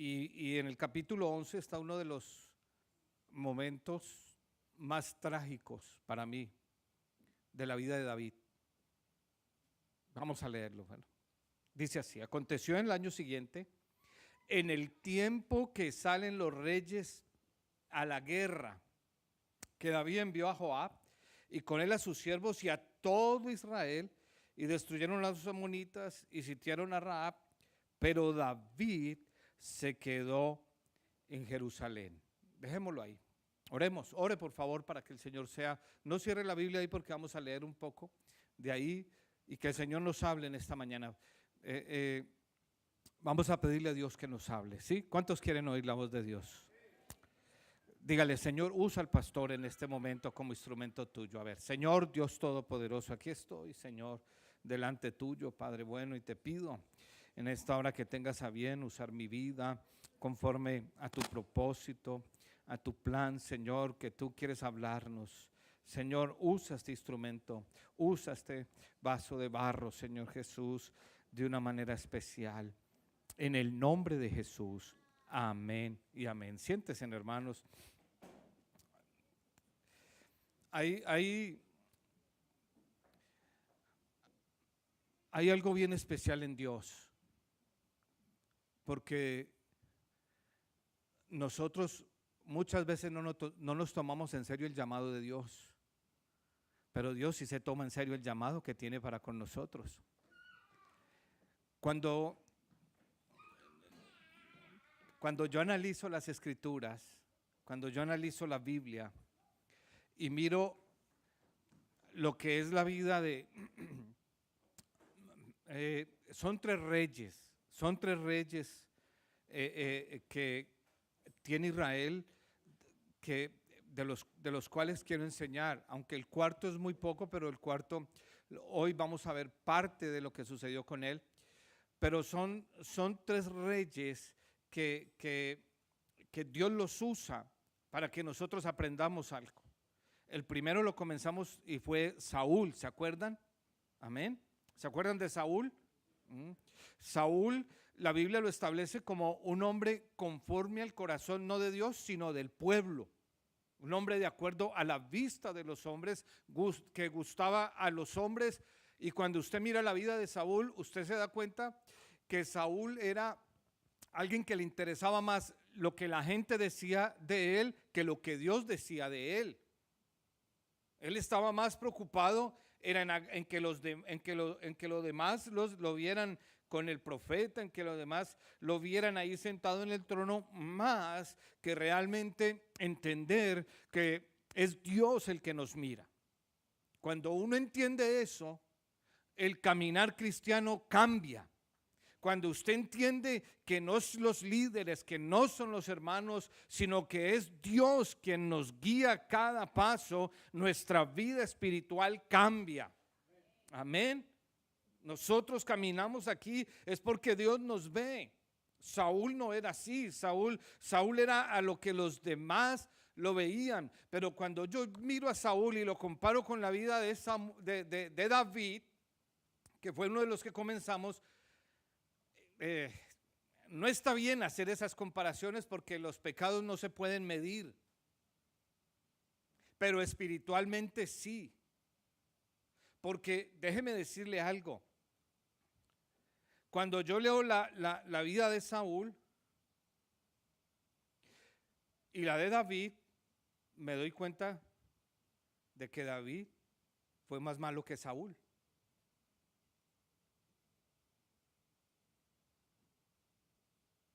Y en el capítulo 11 está uno de los momentos más trágicos para mí de la vida de David. Vamos a leerlo. Bueno, dice así: aconteció en el año siguiente, en el tiempo que salen los reyes a la guerra, que David envió a Joab y con él a sus siervos y a todo Israel, y destruyeron a los amonitas y sitiaron a Rahab, pero David se quedó en Jerusalén. Dejémoslo ahí. Oremos, ore por favor para que el Señor sea, no cierre la Biblia ahí porque vamos a leer un poco de ahí y que el Señor nos hable en esta mañana. Vamos a pedirle a Dios que nos hable, ¿sí? ¿Cuántos quieren oír la voz de Dios? Dígale: Señor, usa al pastor en este momento como instrumento tuyo. A ver, Señor Dios Todopoderoso, aquí estoy, Señor, delante tuyo, Padre bueno, y te pido en esta hora que tengas a bien usar mi vida conforme a tu propósito, a tu plan, Señor, que tú quieres hablarnos. Señor, usa este instrumento, usa este vaso de barro, Señor Jesús, de una manera especial. En el nombre de Jesús, amén y amén. Siéntense, hermanos. Hay algo bien especial en Dios, porque nosotros muchas veces no nos tomamos en serio el llamado de Dios, pero Dios sí se toma en serio el llamado que tiene para con nosotros. Cuando yo analizo las Escrituras, cuando yo analizo la Biblia y miro lo que es la vida de son tres reyes que tiene Israel, que de los cuales quiero enseñar, aunque el cuarto es muy poco, pero el cuarto, hoy vamos a ver parte de lo que sucedió con él, pero son tres reyes que Dios los usa para que nosotros aprendamos algo. El primero lo comenzamos y fue Saúl, ¿se acuerdan? Amén. ¿Se acuerdan de Saúl? Saúl, la Biblia lo establece como un hombre conforme al corazón, no de Dios, sino del pueblo. Un hombre de acuerdo a la vista de los hombres, que gustaba a los hombres. Y cuando usted mira la vida de Saúl, usted se da cuenta que Saúl era alguien que le interesaba más lo que la gente decía de él que lo que Dios decía de él. Él estaba más preocupado en que los demás lo vieran con el profeta, en que los demás lo vieran ahí sentado en el trono, más que realmente entender que es Dios el que nos mira. Cuando uno entiende eso, el caminar cristiano cambia. Cuando usted entiende que no son los líderes, que no son los hermanos, sino que es Dios quien nos guía cada paso, nuestra vida espiritual cambia. Amén. Nosotros caminamos aquí es porque Dios nos ve. Saúl no era así. Saúl era a lo que los demás lo veían. Pero cuando yo miro a Saúl y lo comparo con la vida de David, que fue uno de los que comenzamos, no está bien hacer esas comparaciones porque los pecados no se pueden medir, pero espiritualmente sí. Porque déjeme decirle algo, cuando yo leo la vida de Saúl y la de David, me doy cuenta de que David fue más malo que Saúl.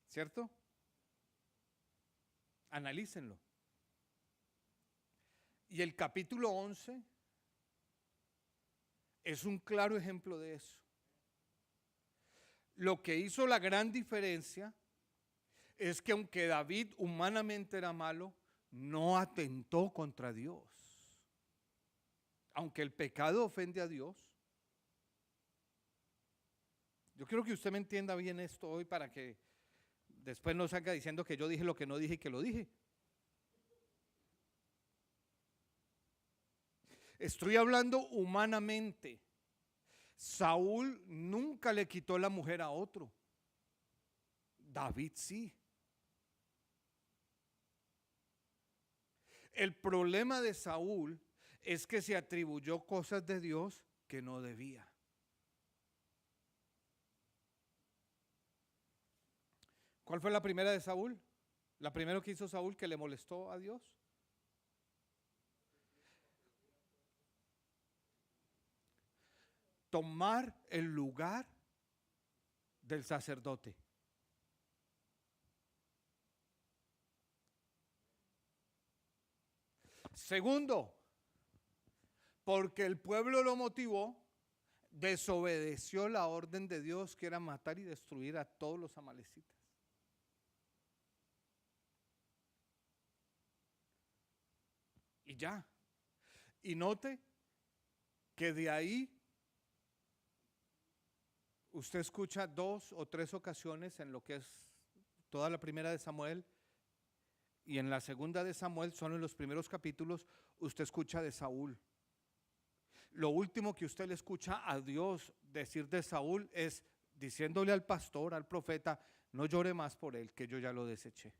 ¿Cierto? Analícenlo. Y el capítulo 11 es un claro ejemplo de eso. Lo que hizo la gran diferencia es que aunque David humanamente era malo, no atentó contra Dios. Aunque el pecado ofende a Dios. Yo quiero que usted me entienda bien esto hoy para que después no salga diciendo que yo dije lo que no dije y que lo dije. Estoy hablando humanamente. Saúl nunca le quitó la mujer a otro. David sí. El problema de Saúl es que se atribuyó cosas de Dios que no debía. ¿Cuál fue la primera de Saúl? La primera que hizo Saúl que le molestó a Dios. Tomar el lugar del sacerdote. Segundo, porque el pueblo lo motivó, desobedeció la orden de Dios, que era matar y destruir a todos los amalecitas. Y ya. Y note que de ahí usted escucha 2 o 3 ocasiones en lo que es toda la primera de Samuel, y en la segunda de Samuel, son en los primeros capítulos, usted escucha de Saúl. Lo último que usted le escucha a Dios decir de Saúl es diciéndole al pastor, al profeta: no llore más por él, que yo ya lo deseché.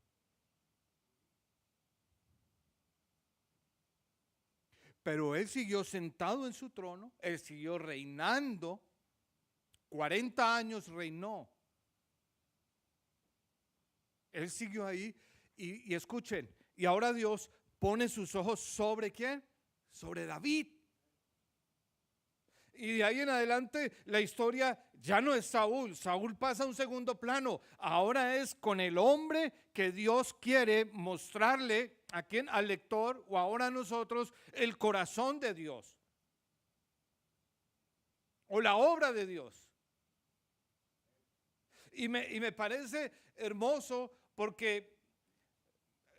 Pero él siguió sentado en su trono, él siguió reinando, 40 años reinó. Él siguió ahí y escuchen, y ahora Dios pone sus ojos ¿sobre quién? Sobre David. Y de ahí en adelante la historia ya no es Saúl. Saúl pasa a un segundo plano. Ahora es con el hombre que Dios quiere mostrarle a quien, al lector, o ahora a nosotros, el corazón de Dios o la obra de Dios. Y me parece hermoso porque,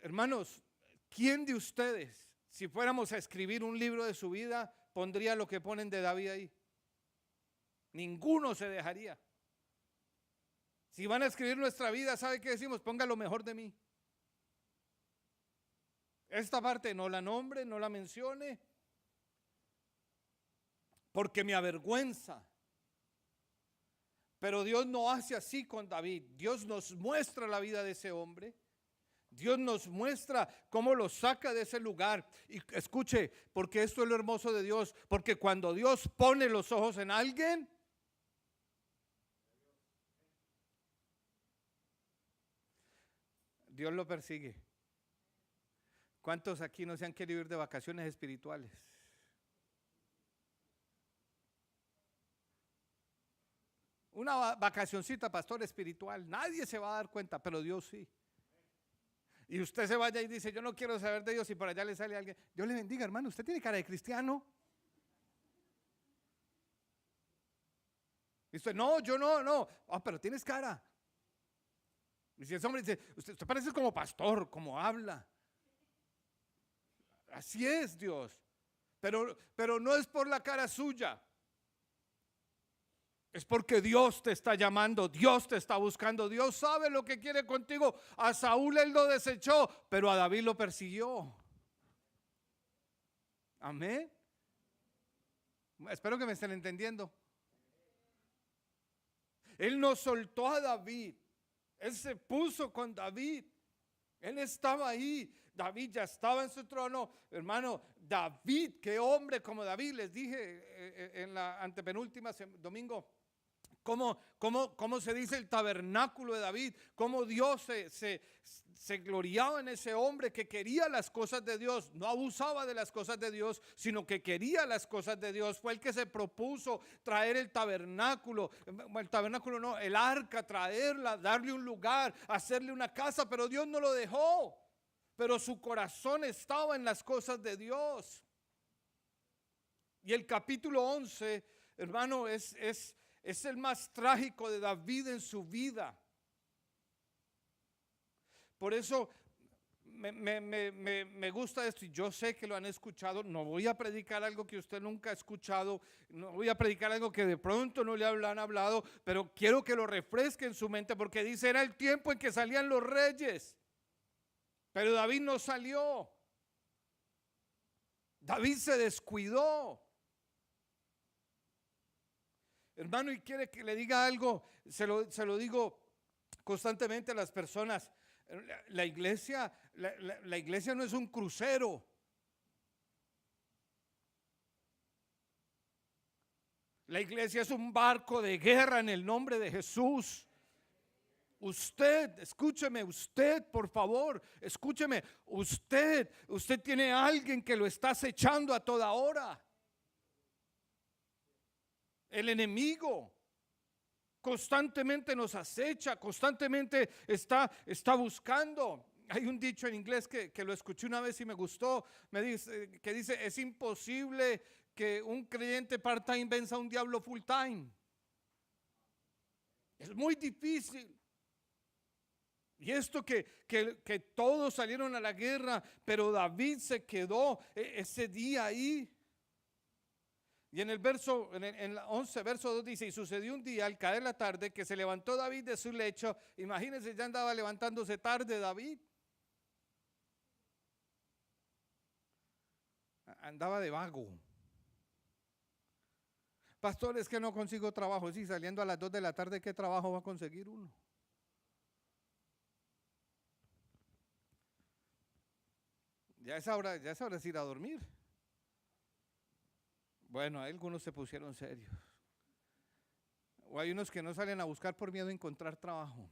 hermanos, ¿quién de ustedes, si fuéramos a escribir un libro de su vida, pondría lo que ponen de David ahí? Ninguno se dejaría. Si van a escribir nuestra vida, ¿sabe qué decimos? Ponga lo mejor de mí. Esta parte no la nombre, no la mencione, porque me avergüenza. Pero Dios no hace así con David. Dios nos muestra la vida de ese hombre. Dios nos muestra cómo lo saca de ese lugar. Y escuche, porque esto es lo hermoso de Dios. Porque cuando Dios pone los ojos en alguien, Dios lo persigue. ¿Cuántos aquí no se han querido ir de vacaciones espirituales? Una vacacioncita, pastor, espiritual. Nadie se va a dar cuenta, pero Dios sí. Y usted se vaya y dice: yo no quiero saber de Dios, y por allá le sale alguien. Dios le bendiga, hermano, usted tiene cara de cristiano. Y usted: no, yo no. Ah, pero tienes cara. Y si ese hombre dice: usted parece como pastor, como habla. Así es Dios. Pero no es por la cara suya. Es porque Dios te está llamando, Dios te está buscando, Dios sabe lo que quiere contigo. A Saúl él lo desechó, pero a David lo persiguió. Amén. Espero que me estén entendiendo. Él no soltó a David, él se puso con David. Él estaba ahí, David ya estaba en su trono. Hermano, David, qué hombre como David. Les dije en la antepenúltima domingo cómo se dice el tabernáculo de David, cómo Dios se gloriaba en ese hombre que quería las cosas de Dios, no abusaba de las cosas de Dios, sino que quería las cosas de Dios. Fue el que se propuso traer el tabernáculo no, el arca, traerla, darle un lugar, hacerle una casa, pero Dios no lo dejó. Pero su corazón estaba en las cosas de Dios. Y el capítulo 11, hermano, es el más trágico de David en su vida. Por eso me gusta esto, y yo sé que lo han escuchado. No voy a predicar algo que usted nunca ha escuchado, no voy a predicar algo que de pronto no le han hablado, pero quiero que lo refresque en su mente, porque dice: era el tiempo en que salían los reyes, pero David no salió. David se descuidó. Hermano, y quiere que le diga algo, se lo digo constantemente a las personas. La iglesia no es un crucero. La iglesia es un barco de guerra en el nombre de Jesús. Usted, escúcheme, usted, por favor, escúcheme, usted tiene a alguien que lo está acechando a toda hora. El enemigo constantemente nos acecha, constantemente está buscando. Hay un dicho en inglés que lo escuché una vez y me gustó, que dice, es imposible que un creyente part-time venza a un diablo full-time. Es muy difícil. Y esto que todos salieron a la guerra, pero David se quedó ese día ahí. Y en el 11, verso 2 dice, y sucedió un día al caer la tarde que se levantó David de su lecho. Imagínense, ya andaba levantándose tarde David. Andaba de vago. Pastor, es que no consigo trabajo. Sí, saliendo a las 2 de la tarde, ¿qué trabajo va a conseguir uno? Ya es hora de ir a dormir. Bueno, algunos se pusieron serios. O hay unos que no salen a buscar por miedo a encontrar trabajo.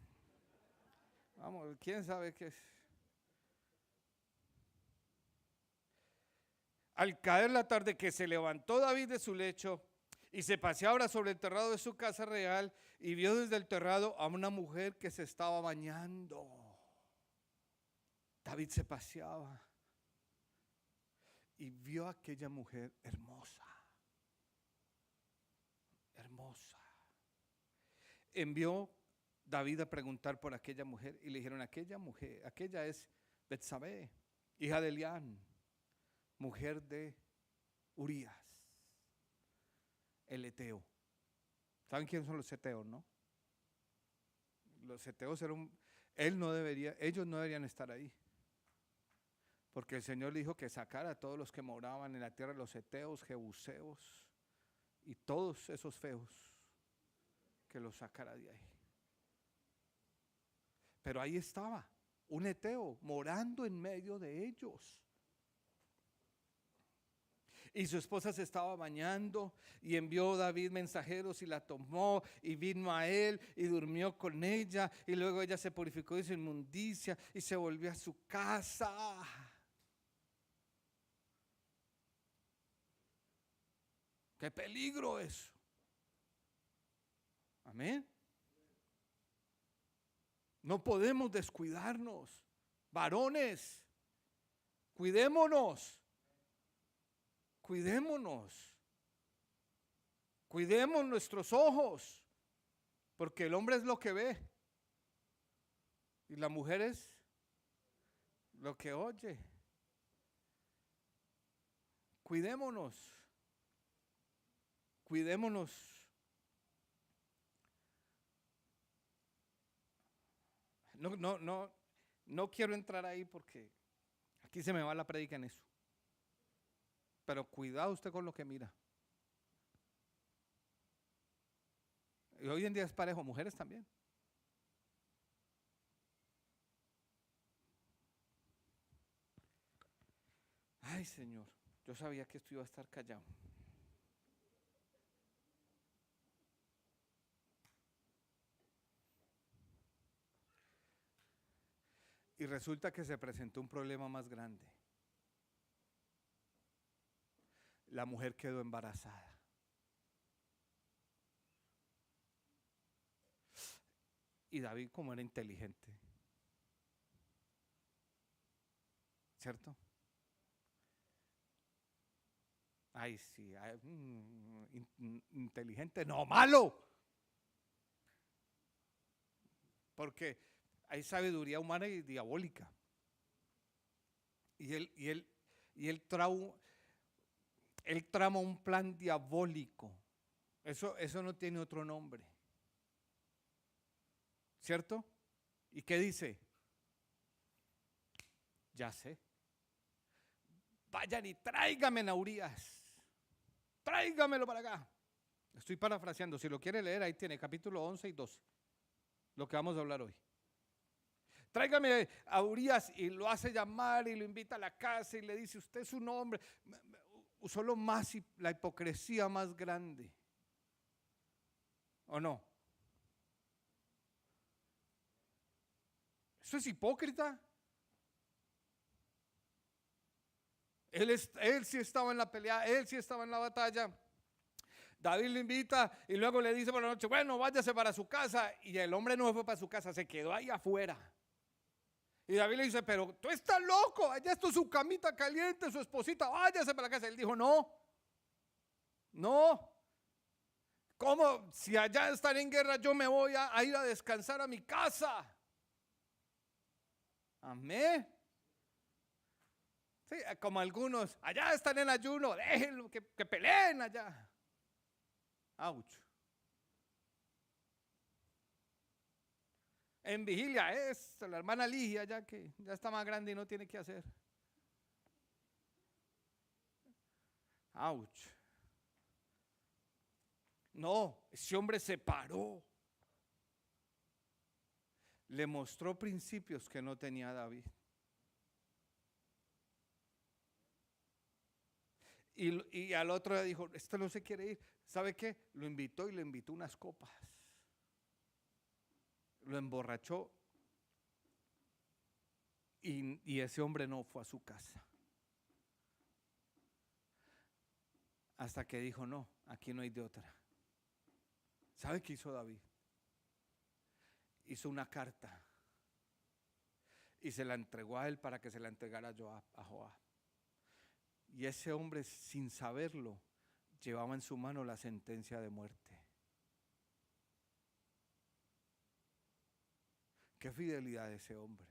Vamos, quién sabe qué es. Al caer la tarde que se levantó David de su lecho y se paseaba sobre el terrado de su casa real y vio desde el terrado a una mujer que se estaba bañando. David se paseaba y vio a aquella mujer hermosa. Hermosa. Envió David a preguntar por aquella mujer y le dijeron, aquella es Betsabé, hija de Elián, mujer de Urías, el eteo. ¿Saben quiénes son los eteos, no? Los eteos ellos no deberían estar ahí. Porque el Señor le dijo que sacara a todos los que moraban en la tierra, los eteos, jebuseos y todos esos feos, que los sacara de ahí. Pero ahí estaba un eteo morando en medio de ellos. Y su esposa se estaba bañando y envió David mensajeros y la tomó y vino a él y durmió con ella y luego ella se purificó de su inmundicia y se volvió a su casa. ¡Qué peligro eso! Amén. No podemos descuidarnos. Varones, cuidémonos. Cuidémonos. Cuidemos nuestros ojos. Porque el hombre es lo que ve. Y la mujer es lo que oye. Cuidémonos. Cuidémonos. No quiero entrar ahí porque aquí se me va la prédica en eso. Pero cuidado usted con lo que mira. Y hoy en día es parejo, mujeres también. Ay, Señor, yo sabía que esto iba a estar callado. Y resulta que se presentó un problema más grande. La mujer quedó embarazada. Y David, como era inteligente, ¿cierto? Ay, sí, inteligente, no, malo. Porque hay sabiduría humana y diabólica. Y él trama un plan diabólico. Eso no tiene otro nombre. ¿Cierto? ¿Y qué dice? Ya sé. Vayan y tráigame a Urías. Tráigamelo para acá. Estoy parafraseando. Si lo quiere leer, ahí tiene capítulo 11 y 12. Lo que vamos a hablar hoy. Tráigame a Urías, y lo hace llamar y lo invita a la casa y le dice, usted es un hombre. Usó la hipocresía más grande. ¿O no? Eso es hipócrita. Él sí estaba en la pelea, él sí estaba en la batalla. David lo invita y luego le dice por la noche, bueno, váyase para su casa. Y el hombre no fue para su casa, se quedó ahí afuera. Y David le dice, pero tú estás loco, allá está su camita caliente, su esposita, váyase para la casa. Él dijo, no, no. ¿Cómo? Si allá están en guerra, yo me voy a ir a descansar a mi casa. Amén. Sí, como algunos, allá están en ayuno, déjenlo que peleen allá. Ouch. En vigilia es la hermana Ligia, ya que ya está más grande y no tiene que hacer. Ouch. No, ese hombre se paró. Le mostró principios que no tenía David. Y al otro le dijo, este no se quiere ir. ¿Sabe qué? Lo invitó y le invitó unas copas. Lo emborrachó. Y ese hombre no fue a su casa. Hasta que dijo, no, aquí no hay de otra. ¿Sabe qué hizo David? Hizo una carta y se la entregó a él para que se la entregara a Joab. Y ese hombre, sin saberlo, llevaba en su mano la sentencia de muerte. Qué fidelidad de ese hombre.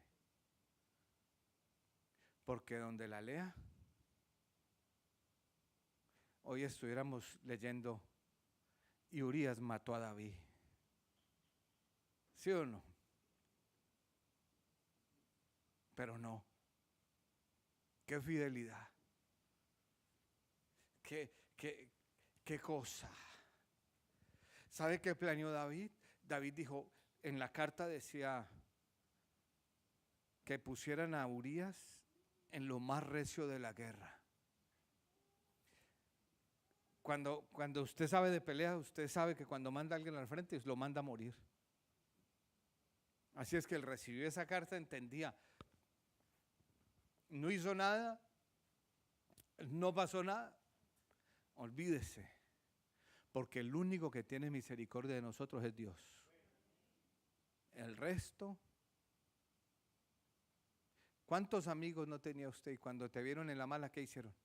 Porque donde la lea, hoy estuviéramos leyendo y Urías mató a David. ¿Sí o no? Pero no. Qué fidelidad. Qué cosa. ¿Sabe qué planeó David? David dijo, en la carta decía que pusieran a Urías en lo más recio de la guerra. Cuando usted sabe de pelea, usted sabe que cuando manda a alguien al frente, lo manda a morir. Así es que él recibió esa carta, entendía. No hizo nada, no pasó nada. Olvídese, porque el único que tiene misericordia de nosotros es Dios. El resto, ¿cuántos amigos no tenía usted? Y cuando te vieron en la mala, ¿qué hicieron?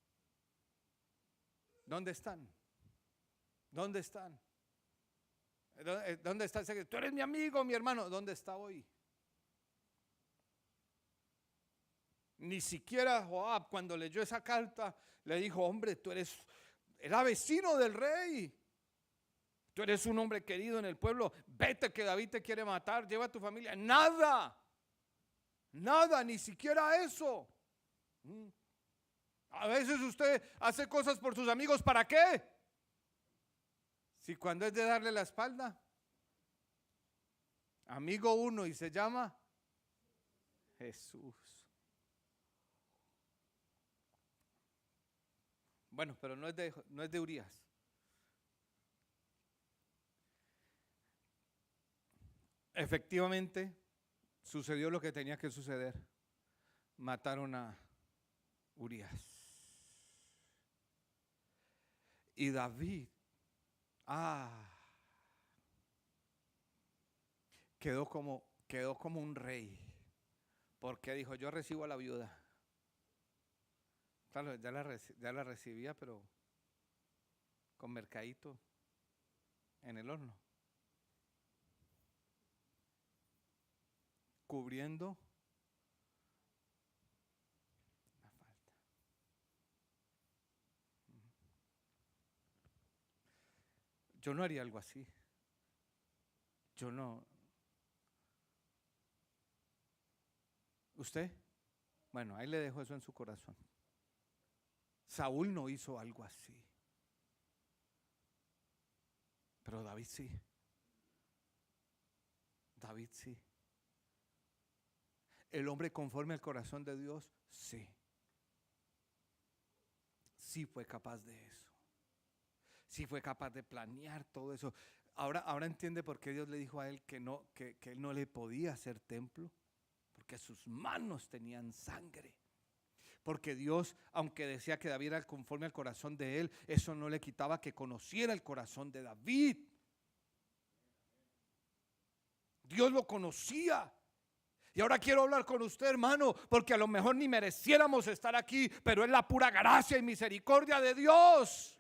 ¿Dónde están? ¿Dónde están? ¿Dónde está? Tú eres mi amigo, mi hermano. ¿Dónde está hoy? Ni siquiera Joab, cuando leyó esa carta, le dijo, hombre, era vecino del rey. Tú eres un hombre querido en el pueblo. Vete que David te quiere matar, lleva a tu familia. Nada, nada, ni siquiera eso. A veces usted hace cosas por sus amigos, ¿para qué? Si cuando es de darle la espalda. Amigo uno y se llama Jesús. Bueno, pero no es de Urías. Efectivamente, sucedió lo que tenía que suceder. Mataron a Urías. Y David, quedó como un rey. Porque dijo, yo recibo a la viuda. Claro, ya la recibía, pero con mercadito en el horno. Cubriendo la falta. Yo no haría algo así. Yo no. ¿Usted? Bueno, ahí le dejo eso en su corazón. Saúl no hizo algo así. Pero David sí. David sí. El hombre conforme al corazón de Dios, sí. Sí fue capaz de eso. Sí fue capaz de planear todo eso. Ahora entiende por qué Dios le dijo a él que él no le podía hacer templo, porque sus manos tenían sangre. Porque Dios, aunque decía que David era conforme al corazón de él, eso no le quitaba que conociera el corazón de David. Dios lo conocía. Y ahora quiero hablar con usted, hermano, porque a lo mejor ni mereciéramos estar aquí, pero es la pura gracia y misericordia de Dios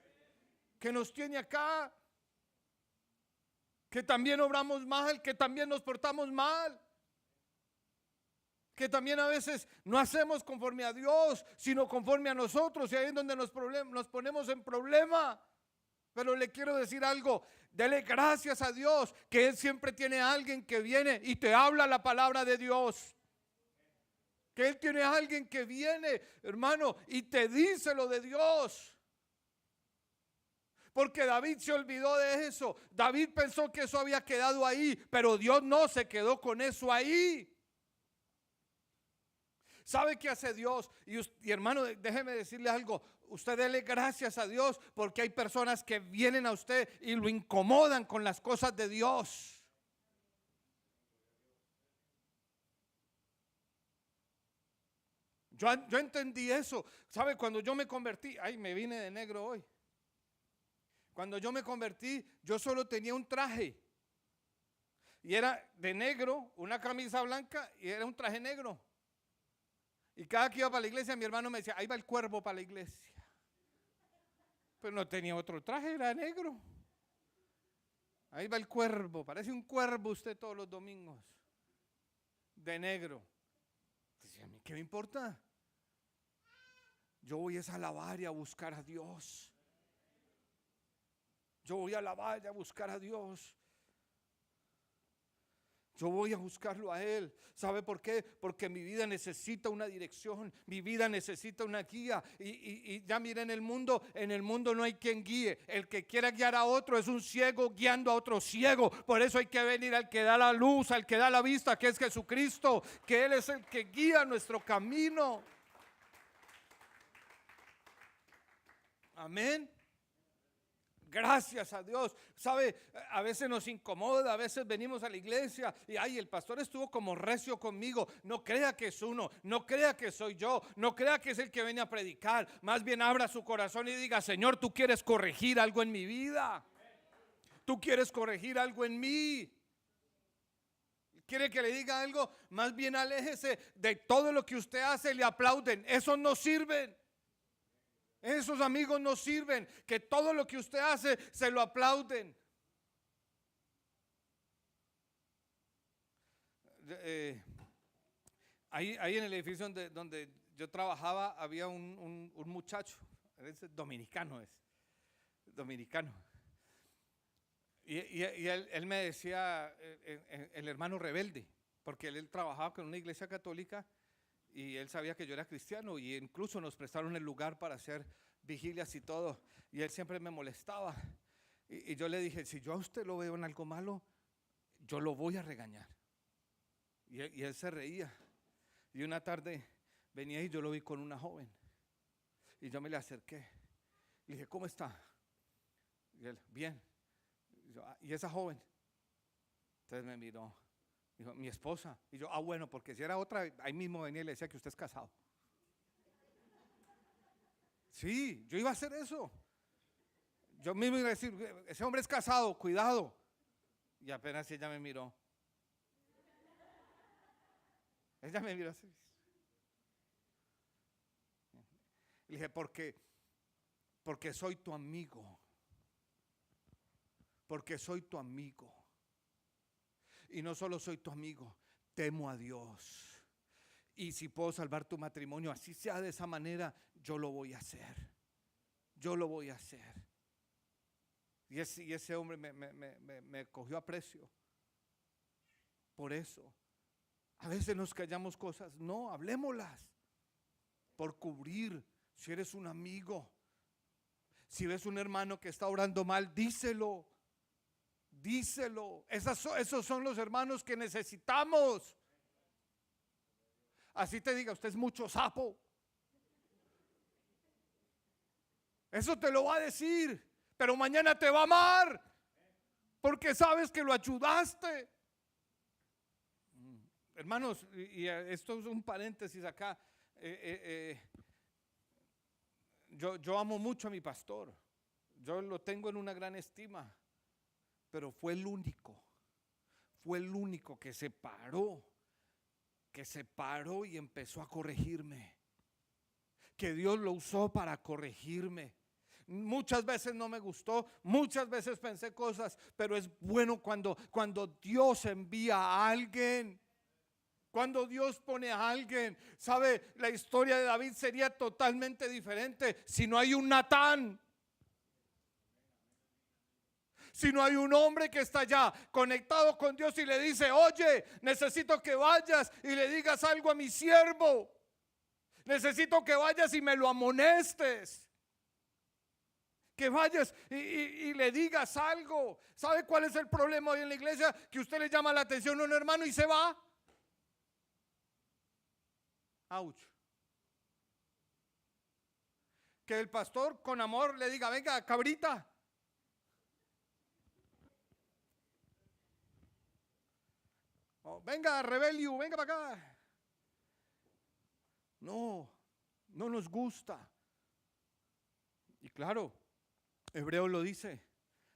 que nos tiene acá. Que también obramos mal, que también nos portamos mal, que también a veces no hacemos conforme a Dios, sino conforme a nosotros, y ahí es donde nos ponemos en problema. Pero le quiero decir algo: dele gracias a Dios que Él siempre tiene a alguien que viene y te habla la palabra de Dios. Que Él tiene a alguien que viene, hermano, y te dice lo de Dios. Porque David se olvidó de eso. David pensó que eso había quedado ahí, pero Dios no se quedó con eso ahí. ¿Sabe qué hace Dios? Y hermano, déjeme decirle algo. Usted dele gracias a Dios porque hay personas que vienen a usted y lo incomodan con las cosas de Dios. Yo entendí eso. ¿Sabe? Cuando yo me convertí, ay, me vine de negro hoy. Cuando yo me convertí, yo solo tenía un traje. Y era de negro, una camisa blanca y era un traje negro. Y cada que iba para la iglesia, mi hermano me decía, ahí va el cuervo para la iglesia. Pero no tenía otro traje, era negro. Ahí va el cuervo, parece un cuervo usted todos los domingos. De negro. Decía, ¿a mí qué me importa? Yo voy a alabar y a buscar a Dios. Yo voy a alabar y a buscar a Dios. Yo voy a buscarlo a Él. ¿Sabe por qué? Porque mi vida necesita una dirección. Mi vida necesita una guía. Y ya miren, en el mundo no hay quien guíe. El que quiera guiar a otro es un ciego guiando a otro ciego. Por eso hay que venir al que da la luz, al que da la vista, que es Jesucristo. Que Él es el que guía nuestro camino. Amén. Gracias a Dios. ¿Sabe? A veces nos incomoda, a veces venimos a la iglesia y ay, el pastor estuvo como recio conmigo. No crea que es uno, no crea que soy yo, no crea que es el que viene a predicar. Más bien abra su corazón y diga, Señor, tú quieres corregir algo en mi vida. Tú quieres corregir algo en mí. ¿Quiere que le diga algo? Más bien aléjese de todo lo que usted hace, le aplauden. Esos no sirven. Esos amigos no sirven, que todo lo que usted hace se lo aplauden. Ahí en el edificio donde yo trabajaba había un muchacho, dominicano. Y él me decía el hermano rebelde, porque él trabajaba con una iglesia católica. Y él sabía que yo era cristiano y incluso nos prestaron el lugar para hacer vigilias y todo. Y él siempre me molestaba. Y yo le dije, si yo a usted lo veo en algo malo, yo lo voy a regañar. Y él se reía. Y una tarde venía y yo lo vi con una joven. Y yo me le acerqué. Le dije, ¿cómo está? Y él, bien. Y yo, ¿y esa joven? Entonces me miró. Dijo, mi esposa. Y yo, bueno, porque si era otra, ahí mismo venía y le decía que usted es casado. Sí, yo iba a hacer eso. Yo mismo iba a decir, ese hombre es casado, cuidado. Y apenas ella me miró. Ella me miró así. Le dije, porque soy tu amigo. Porque soy tu amigo. Y no solo soy tu amigo, temo a Dios. Y si puedo salvar tu matrimonio, así sea de esa manera, yo lo voy a hacer. Yo lo voy a hacer. Y ese hombre me cogió a precio. Por eso, a veces nos callamos cosas. No, hablémoslas. Por cubrir, si eres un amigo. Si ves un hermano que está orando mal, díselo. Díselo. Esos son los hermanos que necesitamos. Así te diga, usted es mucho sapo. Eso te lo va a decir, pero mañana te va a amar. porque sabes que lo ayudaste. Hermanos, y esto es un paréntesis acá. Yo amo mucho a mi pastor. Yo lo tengo en una gran estima. Pero fue el único que se paró y empezó a corregirme. Que Dios lo usó para corregirme. Muchas veces no me gustó, muchas veces pensé cosas, pero es bueno cuando Dios envía a alguien. Cuando Dios pone a alguien, ¿sabe? La historia de David sería totalmente diferente si no hay un Natán. Si no hay un hombre que está allá conectado con Dios y le dice: oye, necesito que vayas y le digas algo a mi siervo. Necesito que vayas y me lo amonestes. Que vayas y le digas algo. ¿Sabe cuál es el problema hoy en la iglesia? Que usted le llama la atención a un hermano y se va. Ouch. Que el pastor con amor le diga: venga, cabrita. Oh, venga, rebelio, venga para acá. No nos gusta. Y claro, Hebreo lo dice: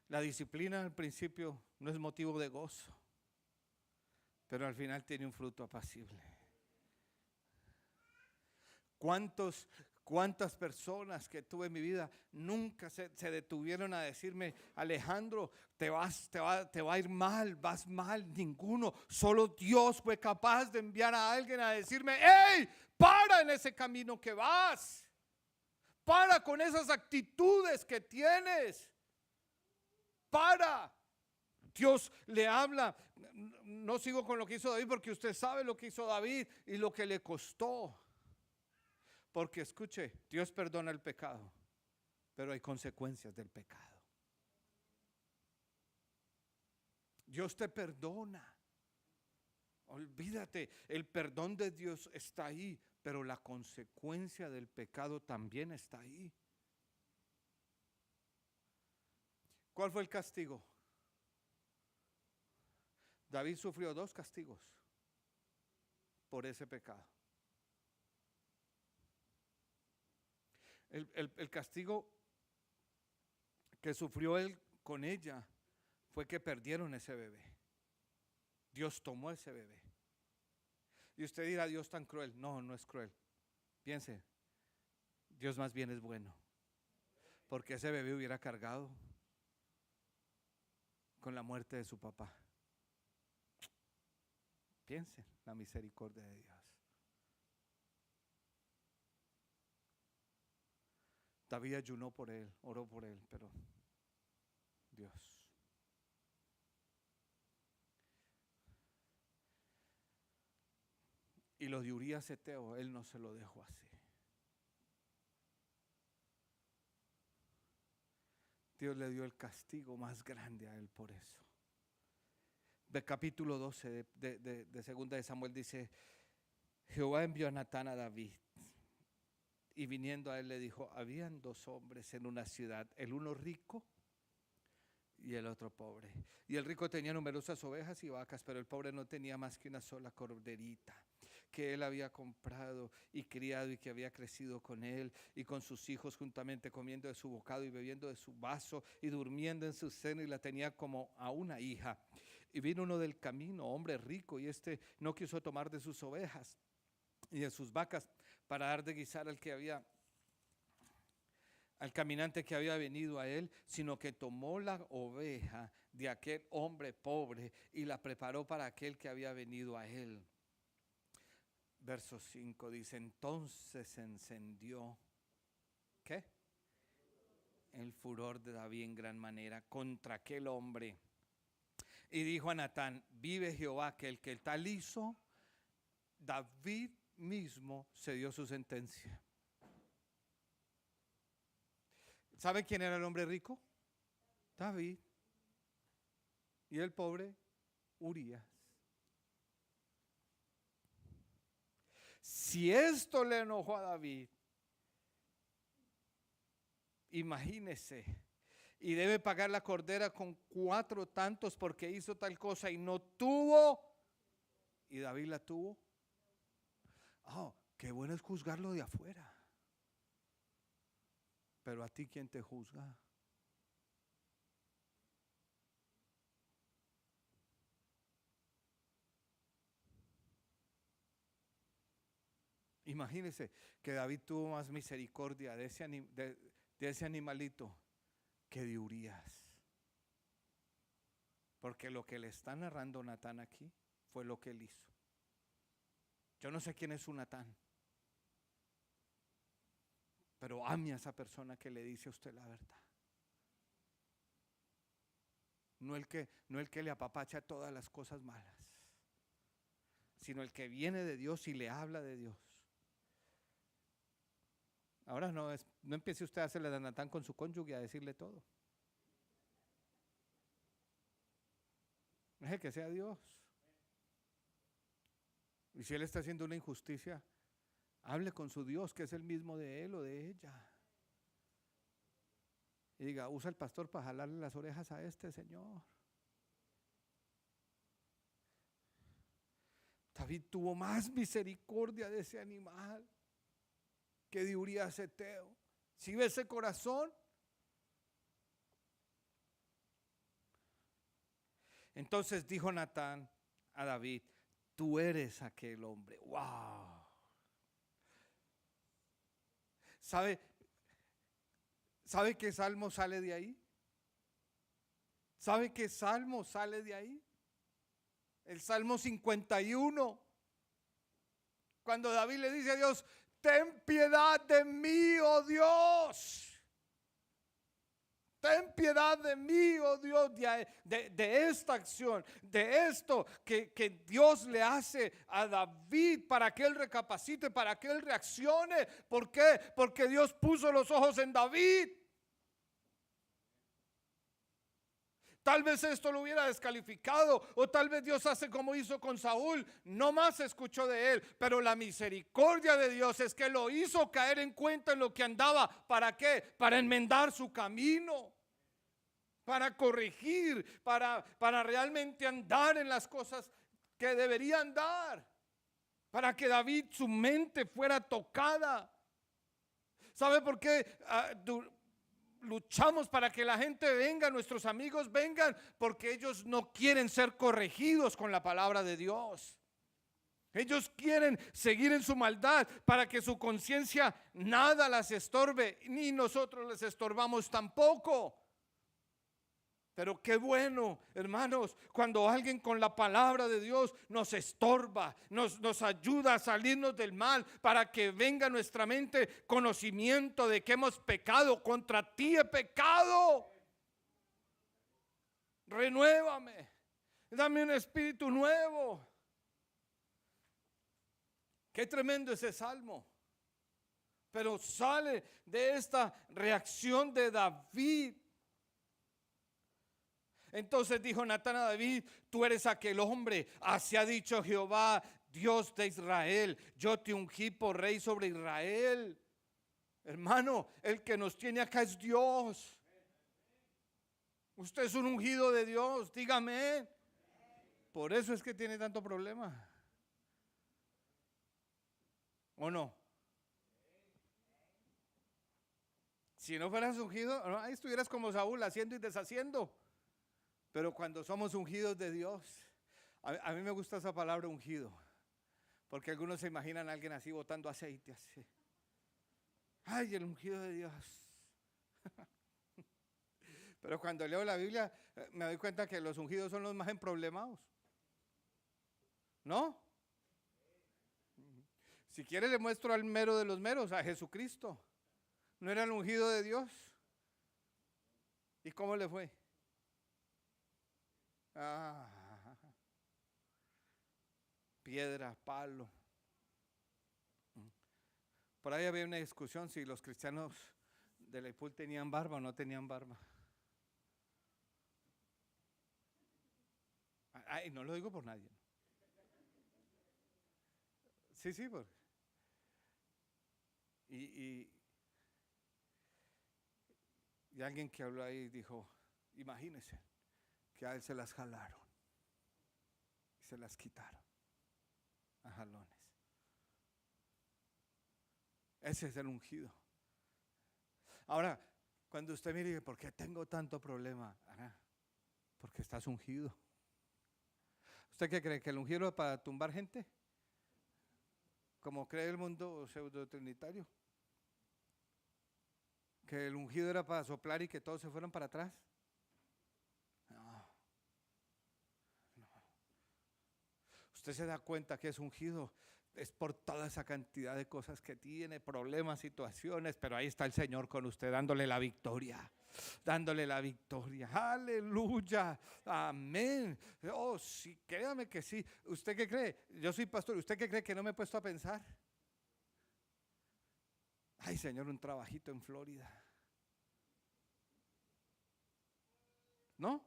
la disciplina al principio no es motivo de gozo, pero al final tiene un fruto apacible. ¿Cuántas personas que tuve en mi vida nunca se detuvieron a decirme: Alejandro, te va a ir mal, vas mal? Ninguno. Solo Dios fue capaz de enviar a alguien a decirme: hey, para en ese camino que vas. Para con esas actitudes que tienes. Para. Dios le habla. No sigo con lo que hizo David, porque usted sabe lo que hizo David y lo que le costó. Porque escuche, Dios perdona el pecado, pero hay consecuencias del pecado. Dios te perdona. Olvídate, el perdón de Dios está ahí, pero la consecuencia del pecado también está ahí. ¿Cuál fue el castigo? David sufrió 2 castigos por ese pecado. El castigo que sufrió él con ella fue que perdieron ese bebé. Dios tomó ese bebé. Y usted dirá: Dios tan cruel. No, no es cruel. Piense, Dios más bien es bueno, porque ese bebé hubiera cargado con la muerte de su papá. Piense la misericordia de Dios. David ayunó por él, oró por él, pero Dios. Y lo de Urías Eteo, él no se lo dejó así. Dios le dio el castigo más grande a él por eso. De capítulo 12 de segunda de Samuel dice: Jehová envió a Natán a David, y viniendo a él le dijo: habían 2 hombres en una ciudad, el uno rico y el otro pobre. Y el rico tenía numerosas ovejas y vacas, pero el pobre no tenía más que una sola corderita, que él había comprado y criado, y que había crecido con él y con sus hijos juntamente, comiendo de su bocado y bebiendo de su vaso y durmiendo en su seno, y la tenía como a una hija. Y vino uno del camino, hombre rico, y no quiso tomar de sus ovejas y de sus vacas para dar de guisar al caminante que había venido a él, sino que tomó la oveja de aquel hombre pobre y la preparó para aquel que había venido a él. Verso 5 dice: entonces se encendió, ¿qué? El furor de David en gran manera contra aquel hombre. Y dijo a Natán: vive Jehová, que el que tal hizo, David mismo se dio su sentencia. ¿Sabe quién era el hombre rico? David. Y el pobre, Urías. Si esto le enojó a David, imagínese y debe pagar la cordera con 4 tantos porque hizo tal cosa y no tuvo, y David la tuvo. Oh, qué bueno es juzgarlo de afuera. Pero a ti, ¿quién te juzga? Imagínese que David tuvo más misericordia de ese animalito que de Urías. Porque lo que le está narrando Natán aquí fue lo que él hizo. Yo no sé quién es un Natán, pero ame a esa persona que le dice a usted la verdad. No el que le apapacha todas las cosas malas, sino el que viene de Dios y le habla de Dios. Ahora no empiece usted a hacerle de Natán con su cónyuge a decirle todo. Deje que sea Dios. Y si él está haciendo una injusticia, hable con su Dios, que es el mismo de él o de ella. Y diga, usa el pastor para jalarle las orejas a este señor. David tuvo más misericordia de ese animal que de Urías Eteo. ¿Sí ve ese corazón? Entonces dijo Natán a David, tú eres aquel hombre. ¡Wow! ¿Sabe qué salmo sale de ahí? ¿Sabe qué salmo sale de ahí? El Salmo 51. Cuando David le dice a Dios, ten piedad de mí, oh Dios. Ten piedad de mí, oh Dios, de esta acción, de esto que Dios le hace a David para que él recapacite, para que él reaccione. ¿Por qué? Porque Dios puso los ojos en David. Tal vez esto lo hubiera descalificado, o tal vez Dios hace como hizo con Saúl, no más escuchó de él, pero la misericordia de Dios es que lo hizo caer en cuenta en lo que andaba. ¿Para qué? Para enmendar su camino, para corregir, para realmente andar en las cosas que debería andar, para que David, su mente fuera tocada. ¿Sabe por qué? Luchamos para que la gente venga, nuestros amigos vengan, porque ellos no quieren ser corregidos con la palabra de Dios. Ellos quieren seguir en su maldad para que su conciencia nada las estorbe, ni nosotros les estorbamos tampoco. Pero qué bueno, hermanos, cuando alguien con la palabra de Dios nos estorba, nos ayuda a salirnos del mal, para que venga a nuestra mente conocimiento de que hemos pecado. Contra ti he pecado. Renuévame, dame un espíritu nuevo. Qué tremendo ese salmo. Pero sale de esta reacción de David. Entonces dijo Natán a David, tú eres aquel hombre, así ha dicho Jehová, Dios de Israel, yo te ungí por rey sobre Israel. Hermano, el que nos tiene acá es Dios. Usted es un ungido de Dios, dígame. Por eso es que tiene tanto problema. ¿O no? Si no fueras ungido, ahí estuvieras como Saúl, haciendo y deshaciendo. Pero cuando somos ungidos de Dios, a mí me gusta esa palabra ungido, porque algunos se imaginan a alguien así botando aceite así. Ay, el ungido de Dios. Pero cuando leo la Biblia me doy cuenta que los ungidos son los más emproblemados, ¿no? Si quiere le muestro al mero de los meros, a Jesucristo. ¿No era el ungido de Dios? ¿Y cómo le fue? Piedra, palo. Por ahí había una discusión si los cristianos de la IPUL tenían barba o no tenían barba. Ay, no lo digo por nadie. Sí, Y alguien que habló ahí dijo, imagínense que a él se las jalaron y se las quitaron a jalones. Ese es el ungido. Ahora, cuando usted mire y dice, ¿por qué tengo tanto problema? Porque estás ungido. ¿Usted qué cree? ¿Que el ungido es para tumbar gente? Como cree el mundo pseudo trinitario. ¿Que el ungido era para soplar y que todos se fueran para atrás? No. Usted se da cuenta que es ungido, es por toda esa cantidad de cosas que tiene, problemas, situaciones, pero ahí está el Señor con usted dándole la victoria. Dándole la victoria, aleluya, amén. Oh, sí, créame que sí. ¿Usted qué cree? Yo soy pastor, ¿usted qué cree que no me he puesto a pensar? Ay, Señor, un trabajito en Florida. ¿No?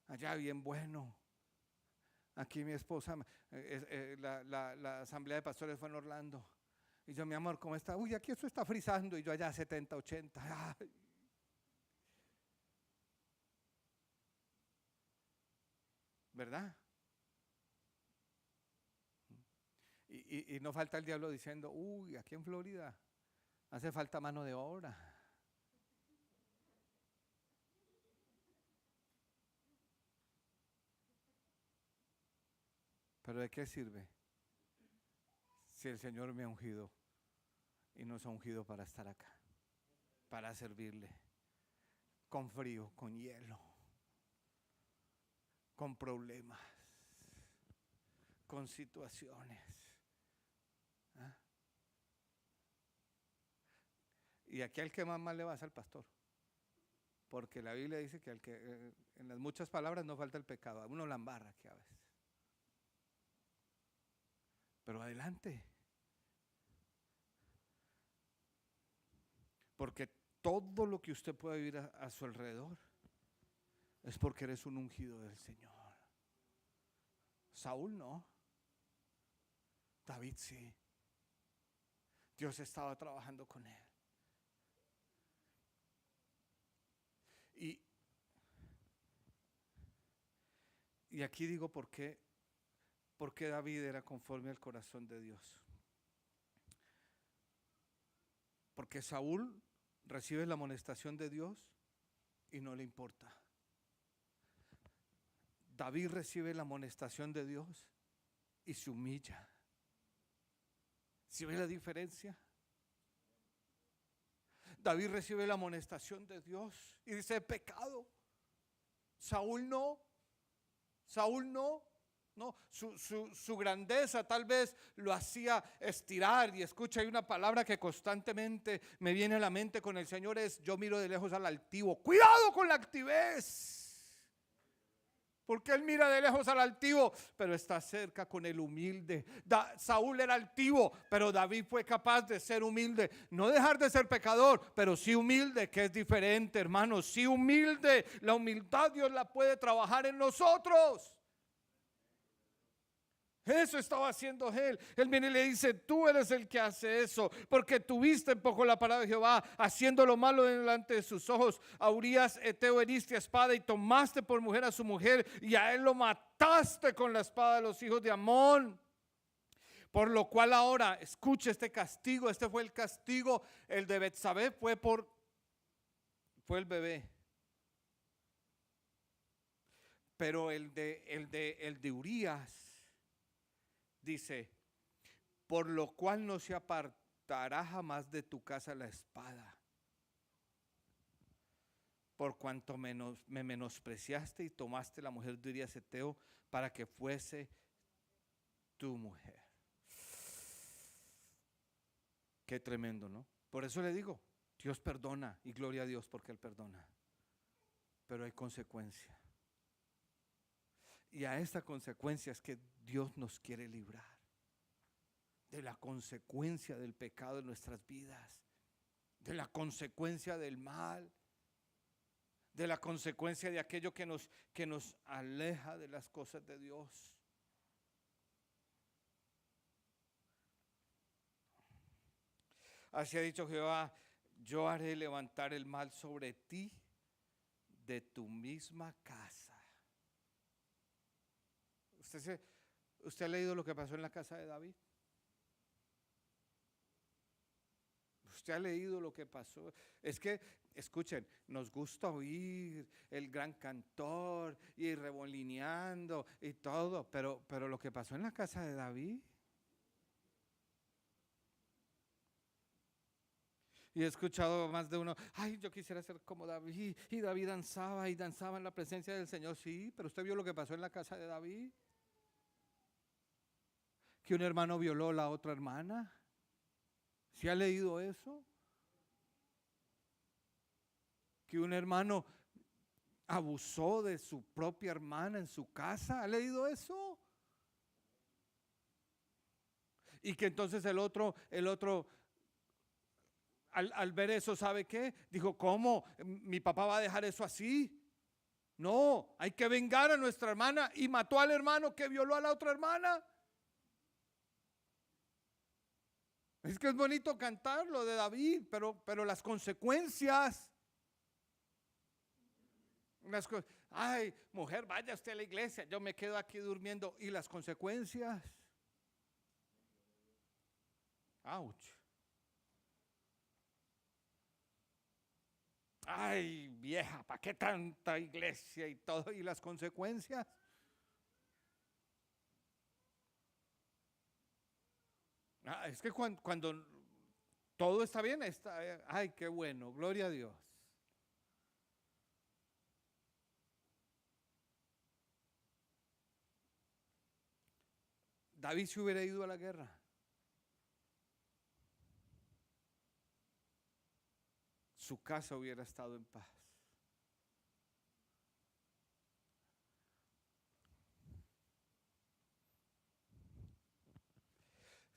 Allá bien bueno. Aquí mi esposa, la asamblea de pastores fue en Orlando. Y yo, mi amor, ¿cómo está? Uy, aquí esto está frizando. Y yo allá 70, 80. Ay. ¿Verdad? Y no falta el diablo diciendo, uy, aquí en Florida hace falta mano de obra. Pero ¿de qué sirve si el Señor me ha ungido y nos ha ungido para estar acá, para servirle, con frío, con hielo, con problemas, con situaciones? ¿Ah? Y aquí al que más mal le va es al pastor, porque la Biblia dice que al que en las muchas palabras no falta el pecado, a uno la embarra que a veces. Pero adelante, porque todo lo que usted puede vivir a su alrededor es porque eres un ungido del Señor. Saúl no, David sí. Dios estaba trabajando con él. Y aquí digo por qué David era conforme al corazón de Dios. Porque Saúl recibe la amonestación de Dios y no le importa. David recibe la amonestación de Dios y se humilla. ¿Sí ve la diferencia? David recibe la amonestación de Dios y dice, pecado. Saúl no. Saúl no. No, su grandeza tal vez lo hacía estirar. Y escucha, hay una palabra que constantemente me viene a la mente con el Señor, es: yo miro de lejos al altivo. Cuidado con la altivez, porque él mira de lejos al altivo, pero está cerca con el humilde. Saúl era altivo, pero David fue capaz de ser humilde. No dejar de ser pecador, pero sí humilde, que es diferente, hermanos. Sí humilde. La humildad Dios la puede trabajar en nosotros. Eso estaba haciendo él. Él viene y le dice: tú eres el que hace eso, porque tuviste en poco la palabra de Jehová, haciendo lo malo delante de sus ojos. A Urías Eteo heriste a espada y tomaste por mujer a su mujer, y a él lo mataste con la espada de los hijos de Amón. Por lo cual ahora, escuche este castigo. Este fue el castigo. El de Betsabé fue el bebé. Pero el de Urías dice: por lo cual no se apartará jamás de tu casa la espada, por cuanto me menospreciaste y tomaste la mujer de Urías Eteo para que fuese tu mujer. Qué tremendo, ¿no? Por eso le digo, Dios perdona, y gloria a Dios porque Él perdona, pero hay consecuencia. Y a esta consecuencia es que Dios nos quiere librar, de la consecuencia del pecado en nuestras vidas, de la consecuencia del mal, de la consecuencia de aquello que nos aleja de las cosas de Dios. Así ha dicho Jehová, yo haré levantar el mal sobre ti de tu misma casa. ¿Usted ha leído lo que pasó en la casa de David? ¿Usted ha leído lo que pasó? Es que, escuchen, nos gusta oír el gran cantor y remolineando y todo, pero lo que pasó en la casa de David. Y he escuchado más de uno, ay, yo quisiera ser como David. Y David danzaba y danzaba en la presencia del Señor. Sí, pero usted vio lo que pasó en la casa de David. Que un hermano violó a la otra hermana. ¿Sí ha leído eso? Que un hermano abusó de su propia hermana en su casa. ¿Ha leído eso? Y que entonces el otro al ver eso, ¿sabe qué? Dijo, ¿cómo? ¿Mi papá va a dejar eso así? No, hay que vengar a nuestra hermana, y mató al hermano que violó a la otra hermana. Es que es bonito cantar lo de David, pero las consecuencias. Ay, mujer, vaya usted a la iglesia, yo me quedo aquí durmiendo. ¿Y las consecuencias? Ouch. Ay, vieja, ¿para qué tanta iglesia y todo? ¿Y las consecuencias? Es que cuando todo está bien, ay, qué bueno, gloria a Dios. David se hubiera ido a la guerra. Su casa hubiera estado en paz.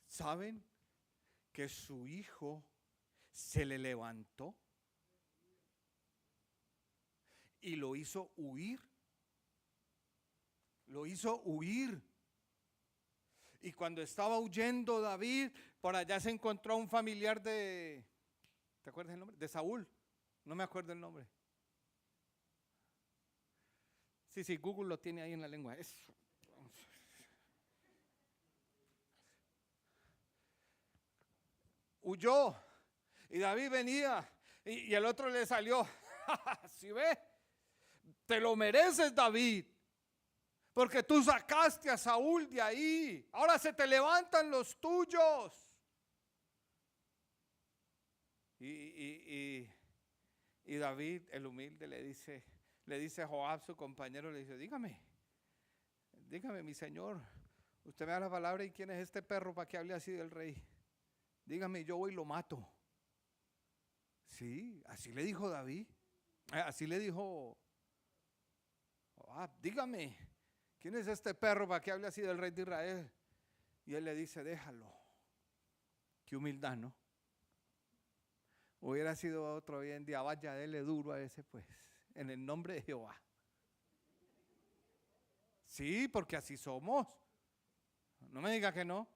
¿Saben que su hijo se le levantó y lo hizo huir? Lo hizo huir. Y cuando estaba huyendo David, por allá se encontró un familiar de, ¿te acuerdas el nombre? De Saúl. No me acuerdo el nombre. Sí, Google lo tiene ahí en la lengua. Huyó. Y David venía. Y el otro le salió. ¿Sí ve? Te lo mereces, David. Porque tú sacaste a Saúl de ahí. Ahora se te levantan los tuyos. Y David, el humilde, le dice a Joab, su compañero, le dice, dígame, mi señor, usted me da la palabra, ¿y quién es este perro para que hable así del rey? Dígame, yo voy y lo mato. Sí, así le dijo David. Así le dijo Joab, dígame, ¿quién es este perro para que hable así del rey de Israel? Y él le dice, déjalo. Qué humildad, ¿no? Hubiera sido otro hoy en día, vaya, dele duro a ese pues, en el nombre de Jehová. Sí, porque así somos. No me diga que no.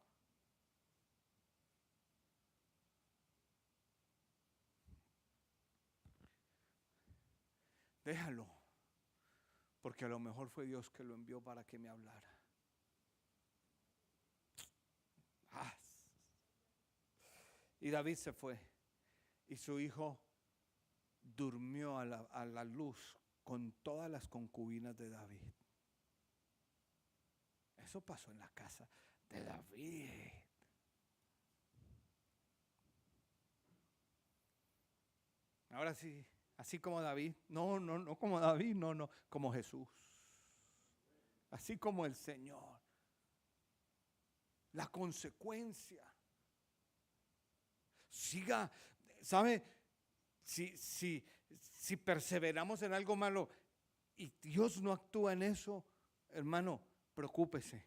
Déjalo, porque a lo mejor fue Dios que lo envió para que me hablara. Y David se fue, y su hijo durmió a la luz con todas las concubinas de David. Eso pasó en la casa de David. Ahora sí, así como David, no como David, no, como Jesús. Así como el Señor. La consecuencia. Siga, ¿sabe? Si perseveramos en algo malo y Dios no actúa en eso, hermano, preocúpese.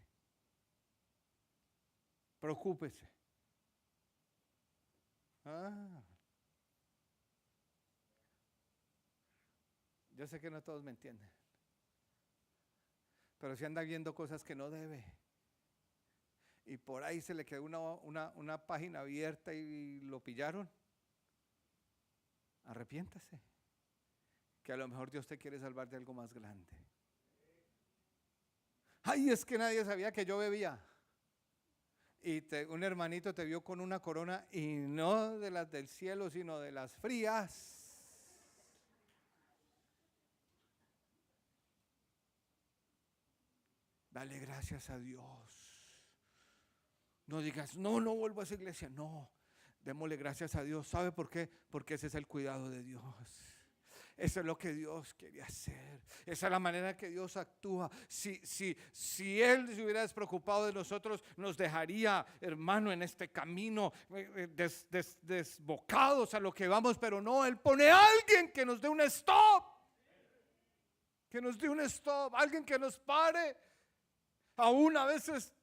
Preocúpese. Yo sé que no todos me entienden, pero si anda viendo cosas que no debe y por ahí se le quedó una página abierta y lo pillaron, arrepiéntase, que a lo mejor Dios te quiere salvar de algo más grande. Ay, es que nadie sabía que yo bebía. Y un hermanito te vio con una corona, y no de las del cielo, sino de las frías. Dale gracias a Dios. No digas, no vuelvo a esa iglesia. No, démosle gracias a Dios. ¿Sabe por qué? Porque ese es el cuidado de Dios. Eso es lo que Dios quiere hacer. Esa es la manera que Dios actúa. Si Él se hubiera despreocupado de nosotros, nos dejaría, hermano, en este camino desbocados a lo que vamos. Pero no, Él pone a alguien que nos dé un stop. Que nos dé un stop. Alguien que nos pare. Aún a veces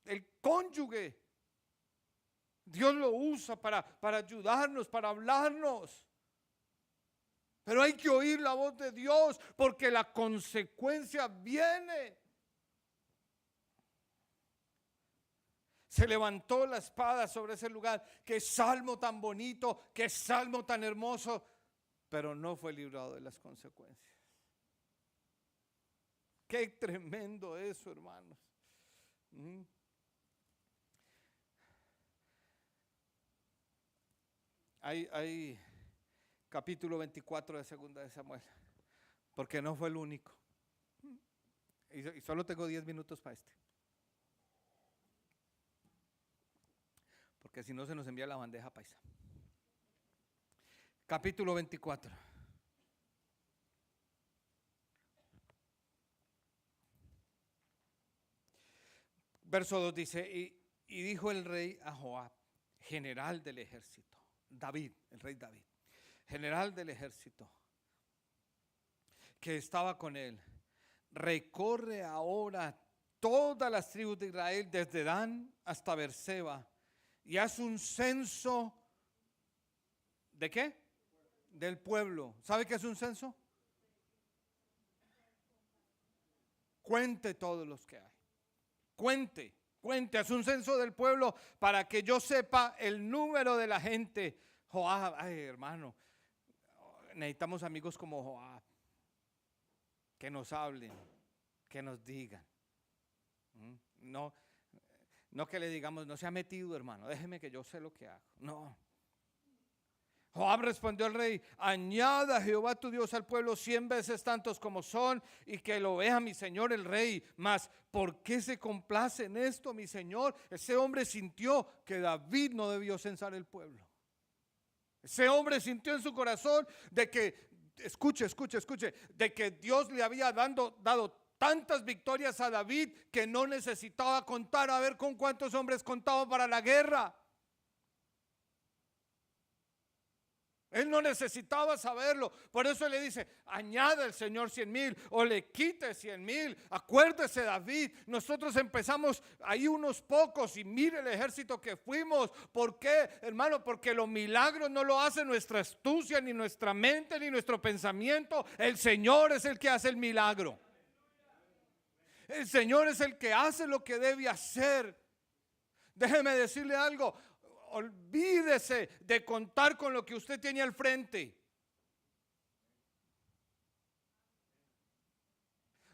el cónyuge, Dios lo usa para ayudarnos, para hablarnos. Pero hay que oír la voz de Dios, porque la consecuencia viene. Se levantó la espada sobre ese lugar. Qué salmo tan bonito, qué salmo tan hermoso, pero no fue librado de las consecuencias. Qué tremendo eso, hermanos. Hay capítulo 24 de Segunda de Samuel, porque no fue el único. Y solo tengo 10 minutos para este, porque si no se nos envía la bandeja paisa. Capítulo 24. Verso 2 dice, y dijo el rey a Joab, general del ejército, David, el rey David, general del ejército, que estaba con él, recorre ahora todas las tribus de Israel, desde Dan hasta Beerseba, y haz un censo, ¿de qué? Del pueblo. ¿Sabe qué es un censo? Cuente todos los que hay. Cuente, haz un censo del pueblo para que yo sepa el número de la gente. Joab, ay hermano, necesitamos amigos como Joab, que nos hablen, que nos digan. No que le digamos, no se ha metido, hermano, déjeme que yo sé lo que hago. No. Joab respondió al rey, añada Jehová tu Dios al pueblo 100 veces tantos como son, y que lo vea mi señor el rey. Mas, ¿por qué se complace en esto, mi señor? Ese hombre sintió que David no debió censar el pueblo. Ese hombre sintió en su corazón de que, escuche, de que Dios le había dado tantas victorias a David que no necesitaba contar a ver con cuántos hombres contaba para la guerra. Él no necesitaba saberlo. Por eso le dice, añada el Señor 100,000 o le quite 100,000. Acuérdese, David, nosotros empezamos ahí unos pocos y mire el ejército que fuimos. ¿Por qué, hermano? Porque los milagros no lo hace nuestra astucia, ni nuestra mente, ni nuestro pensamiento. El Señor es el que hace el milagro. El Señor es el que hace lo que debe hacer. Déjeme decirle algo. Olvídese de contar con lo que usted tiene al frente.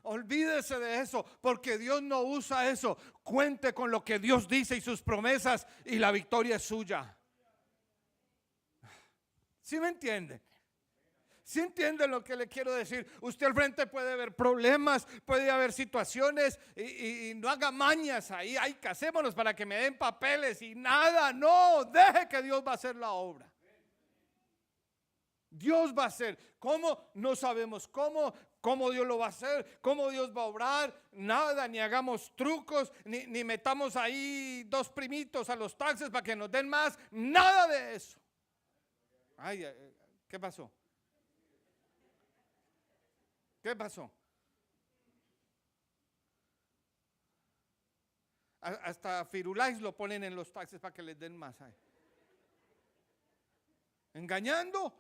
Olvídese de eso, porque Dios no usa eso. Cuente con lo que Dios dice y sus promesas, y la victoria es suya. ¿Sí me entiende? ¿Sí entiende lo que le quiero decir? Usted al frente puede haber problemas, puede haber situaciones, y no haga mañas ahí. Ay, casémonos para que me den papeles y nada. No, deje que Dios va a hacer la obra. Dios va a hacer. ¿Cómo? No sabemos cómo Dios lo va a hacer, cómo Dios va a obrar. Nada, ni hagamos trucos, ni metamos ahí 2 primitos a los taxes para que nos den más. Nada de eso. Ay, ¿qué pasó? ¿Qué pasó? Hasta Firulais lo ponen en los taxis para que les den más. Engañando.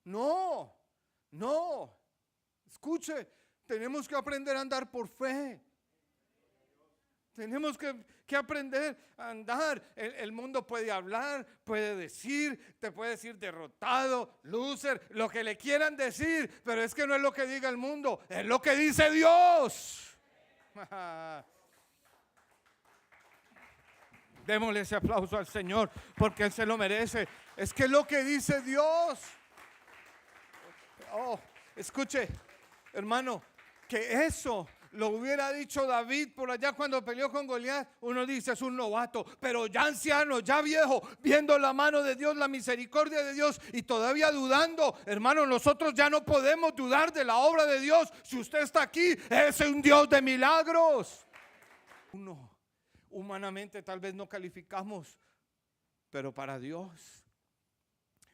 No. Escuche, Tenemos que aprender a andar por fe. Tenemos que aprender a andar. El mundo puede hablar, puede decir, te puede decir derrotado, loser, lo que le quieran decir, pero es que no es lo que diga el mundo, es lo que dice Dios. Démosle ese aplauso al Señor porque Él se lo merece. Es que es lo que dice Dios. Oh, escuche, hermano, que eso lo hubiera dicho David por allá cuando peleó con Goliat. Uno dice es un novato, pero ya anciano, ya viejo, viendo la mano de Dios, la misericordia de Dios y todavía dudando. Hermano, nosotros ya no podemos dudar de la obra de Dios. Si usted está aquí, es un Dios de milagros. Uno, humanamente tal vez no calificamos, pero para Dios,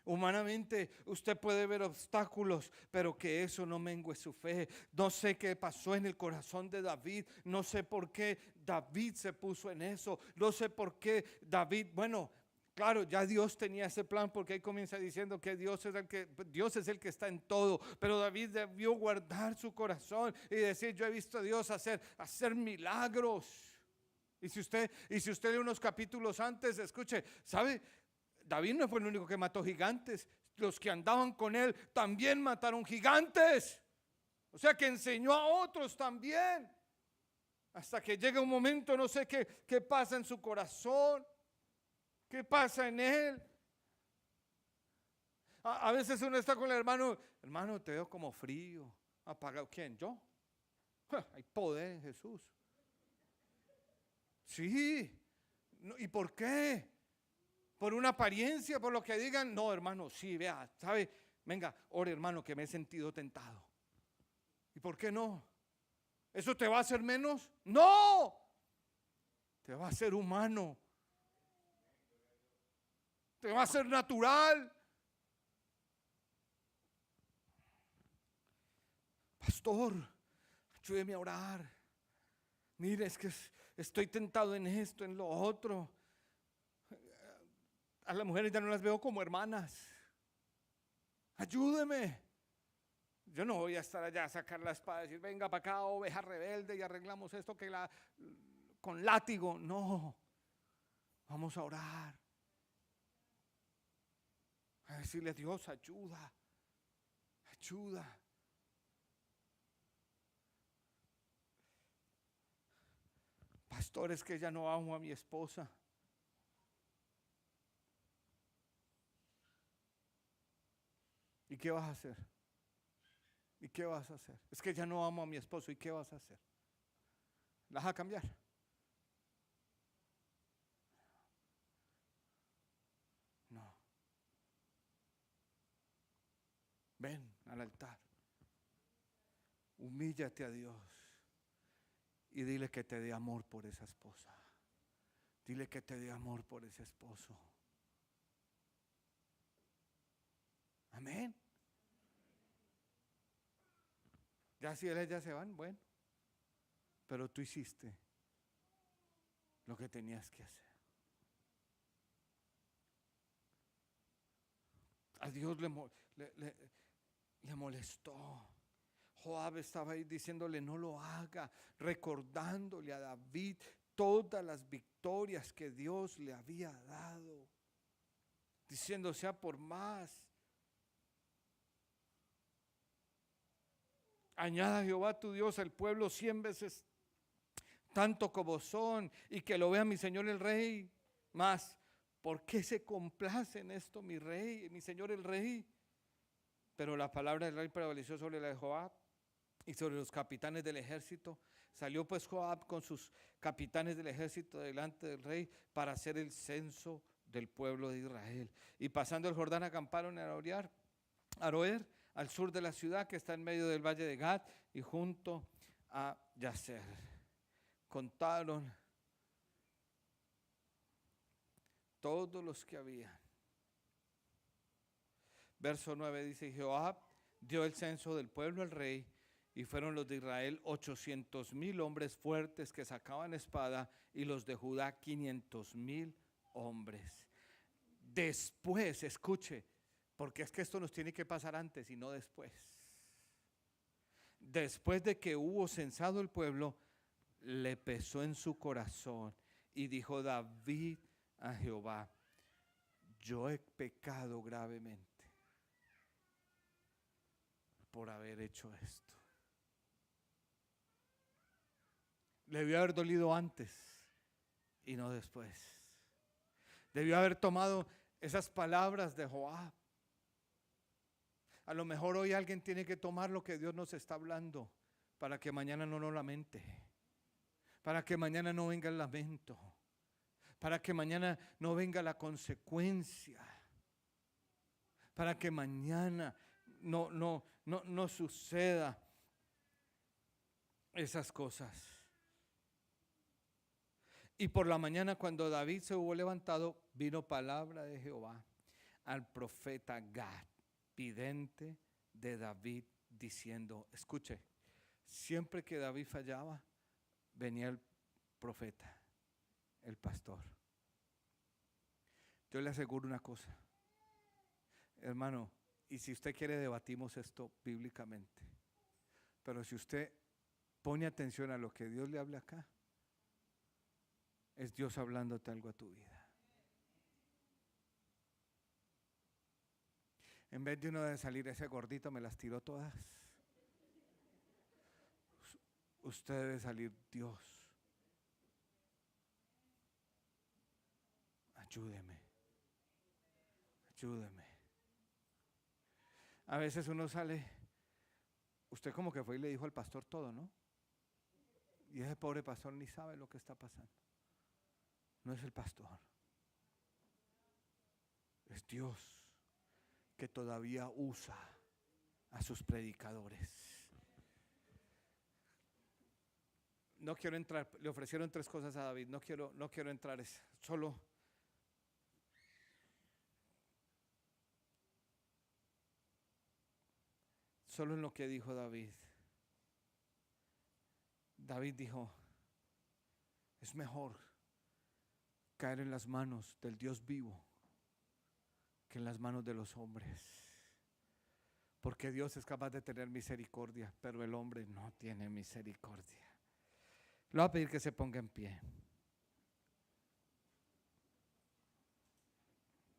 humanamente usted puede ver obstáculos, pero que eso no mengue su fe. No sé qué pasó en el corazón de David, no sé por qué David se puso en eso, no sé por qué David, bueno, claro, ya Dios tenía ese plan, porque ahí comienza diciendo que Dios es el que está en todo, pero David debió guardar su corazón y decir: yo he visto a Dios hacer milagros. Y si usted lee unos capítulos antes, escuche, ¿sabe? David no fue el único que mató gigantes. Los que andaban con él también mataron gigantes. O sea que enseñó a otros también. Hasta que llega un momento, no sé qué pasa en su corazón, qué pasa en él. A veces uno está con el hermano: hermano, te veo como frío, apagado. ¿Quién? ¿Yo? Hay poder en Jesús. Sí. ¿Y por qué? ¿Por una apariencia? ¿Por lo que digan? No, hermano, sí, vea, ¿sabe? Venga, ore, hermano, que me he sentido tentado. ¿Y por qué no? ¿Eso te va a hacer menos? No, te va a hacer humano, te va a hacer natural. Pastor, ayúdeme a orar. Mire, es que estoy tentado en esto, en lo otro. A las mujeres ya no las veo como hermanas. Ayúdeme. Yo no voy a estar allá a sacar la espada y decir: venga para acá, oveja rebelde, y arreglamos esto con látigo. No, vamos a orar, a decirle a Dios: ayuda, ayuda. Pastor, es que ya no amo a mi esposa. ¿Y qué vas a hacer? ¿Y qué vas a hacer? Es que ya no amo a mi esposo. ¿Y qué vas a hacer? ¿La vas a cambiar? No. Ven al altar, humíllate a Dios y dile que te dé amor por esa esposa. Dile que te dé amor por ese esposo. Amén. Ya si ellas ya se van, bueno, pero tú hiciste lo que tenías que hacer. A Dios le molestó. Joab estaba ahí diciéndole: no lo haga, recordándole a David todas las victorias que Dios le había dado, diciendo: sea por más. Añada a Jehová tu Dios al pueblo 100 veces tanto como son, y que lo vea mi señor el rey. Más, ¿por qué se complace en esto mi rey, mi señor el rey? Pero la palabra del rey prevaleció sobre la de Joab y sobre los capitanes del ejército. Salió pues Joab con sus capitanes del ejército delante del rey para hacer el censo del pueblo de Israel. Y pasando el Jordán acamparon en Aroer, al sur de la ciudad, que está en medio del valle de Gad y junto a Yazer. Contaron todos los que habían. Verso 9 dice: Joab dio el censo del pueblo al rey, y fueron los de Israel 800,000 hombres fuertes que sacaban espada, y los de Judá 500,000 hombres. Después, escuche, porque es que esto nos tiene que pasar antes y no después. después de que hubo censado el pueblo, le pesó en su corazón y dijo David a Jehová: yo he pecado gravemente por haber hecho esto. Le debió haber dolido antes y no después. Debió haber tomado esas palabras de Joab. A lo mejor hoy alguien tiene que tomar lo que Dios nos está hablando para que mañana no nos lamente, para que mañana no venga el lamento, para que mañana no venga la consecuencia, para que mañana no suceda esas cosas. Y por la mañana, cuando David se hubo levantado, vino palabra de Jehová al profeta Gad, vidente de David, diciendo, escuche, siempre que David fallaba, venía el profeta, el pastor. Yo le aseguro una cosa, hermano, y si usted quiere debatimos esto bíblicamente, pero si usted pone atención a lo que Dios le habla acá, es Dios hablándote algo a tu vida. En vez de uno de salir ese gordito, me las tiró todas. Usted debe salir Dios. Ayúdeme. Ayúdeme. A veces uno sale, usted como que fue y le dijo al pastor todo, ¿no? Y ese pobre pastor ni sabe lo que está pasando. No es el pastor, es Dios que todavía usa a sus predicadores. No quiero entrar, le ofrecieron 3 cosas a David, no quiero entrar, solo en lo que dijo David. David dijo, es mejor caer en las manos del Dios vivo que en las manos de los hombres, porque Dios es capaz de tener misericordia, pero el hombre no tiene misericordia. Le voy a pedir que se ponga en pie.